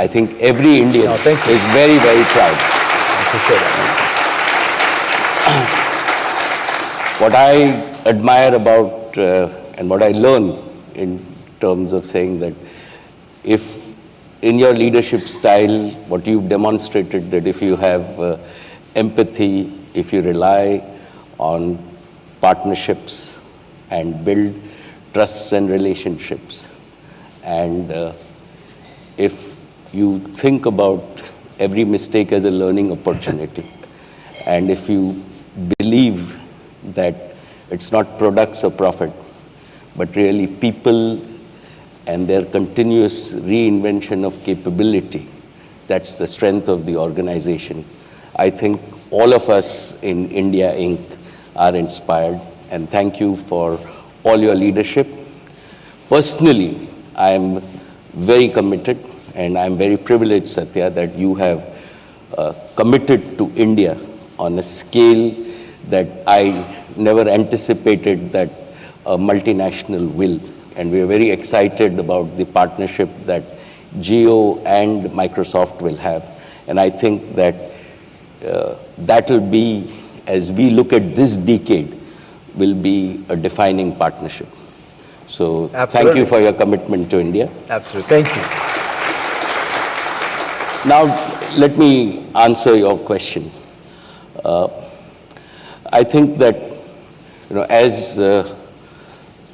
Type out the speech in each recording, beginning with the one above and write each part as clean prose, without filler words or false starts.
I think every Indian is very, very proud. I appreciate that. What I admire about and what I learn in terms of saying that if in your leadership style, what you've demonstrated that if you have empathy, if you rely on partnerships and build trusts and relationships, and if you think about every mistake as a learning opportunity, and if you believe that it's not products or profit, but really people and their continuous reinvention of capability, that's the strength of the organization. I think all of us in India Inc. are inspired, and thank you for all your leadership. Personally, I am very committed, and I'm very privileged, Satya, that you have committed to India on a scale that I never anticipated that a multinational will. And we are very excited about the partnership that Jio and Microsoft will have. And I think that that will be, as we look at this decade, will be a defining partnership. So thank you for your commitment to India. Absolutely. Thank you. Now, let me answer your question. I think that, as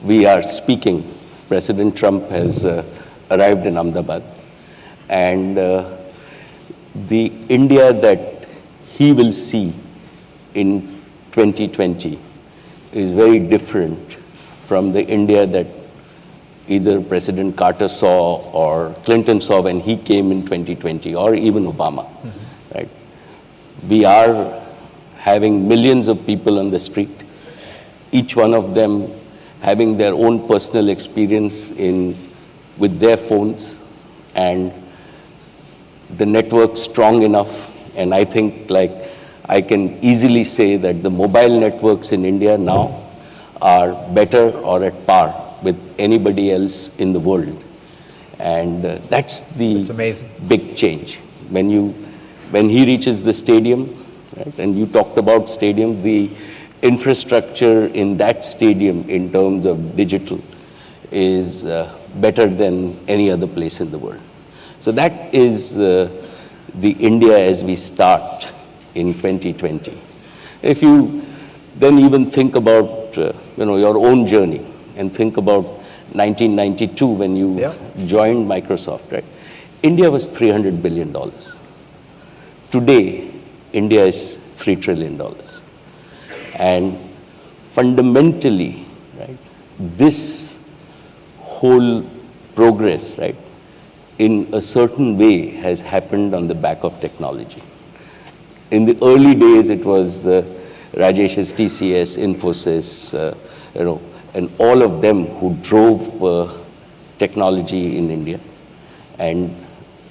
we are speaking, President Trump has arrived in Ahmedabad, and the India that he will see in 2020 is very different from the India that either President Carter saw or Clinton saw when he came in 2020, or even Obama, right? We are having millions of people on the street, each one of them having their own personal experience with their phones, and the network strong enough. And I think, I can easily say that the mobile networks in India now are better or at par with anybody else in the world. And that's the big change. When he reaches the stadium, right, and you talked about stadium, the infrastructure in that stadium in terms of digital is better than any other place in the world. So that is the India as we start in 2020. If you then even think about your own journey and think about 1992 when you joined Microsoft, right? India was $300 billion. Today, India is $3 trillion. And fundamentally, right, this whole progress, right, in a certain way has happened on the back of technology. In the early days, it was Rajesh's TCS, Infosys, and all of them who drove technology in India. And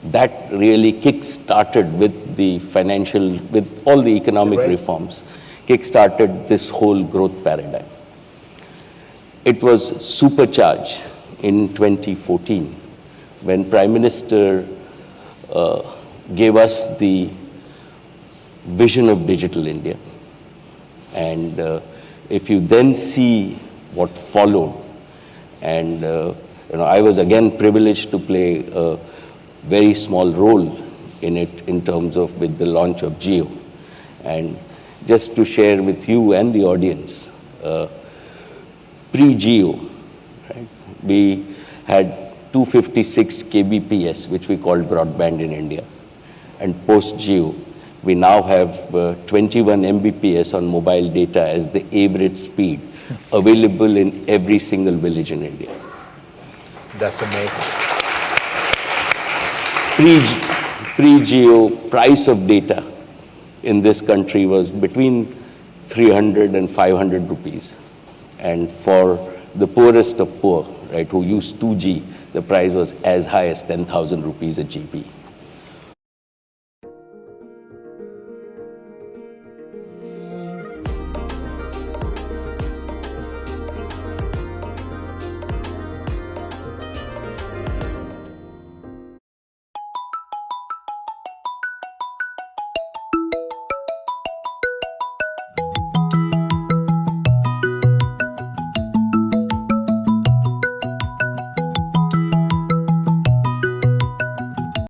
that really kick-started with with all the economic reforms, kick-started this whole growth paradigm. It was supercharged in 2014 when Prime Minister gave us the vision of Digital India. And if you then see what followed, and I was again privileged to play a very small role in it in terms of with the launch of Jio. And just to share with you and the audience, pre-Jio, right, we had 256 kbps, which we called broadband in India. And post-Jio, we now have 21 Mbps on mobile data as the average speed available in every single village in India. That's amazing. Pre-Jio, price of data in this country was between 300 and 500 rupees. And for the poorest of poor, right, who used 2G, the price was as high as 10,000 rupees a GB.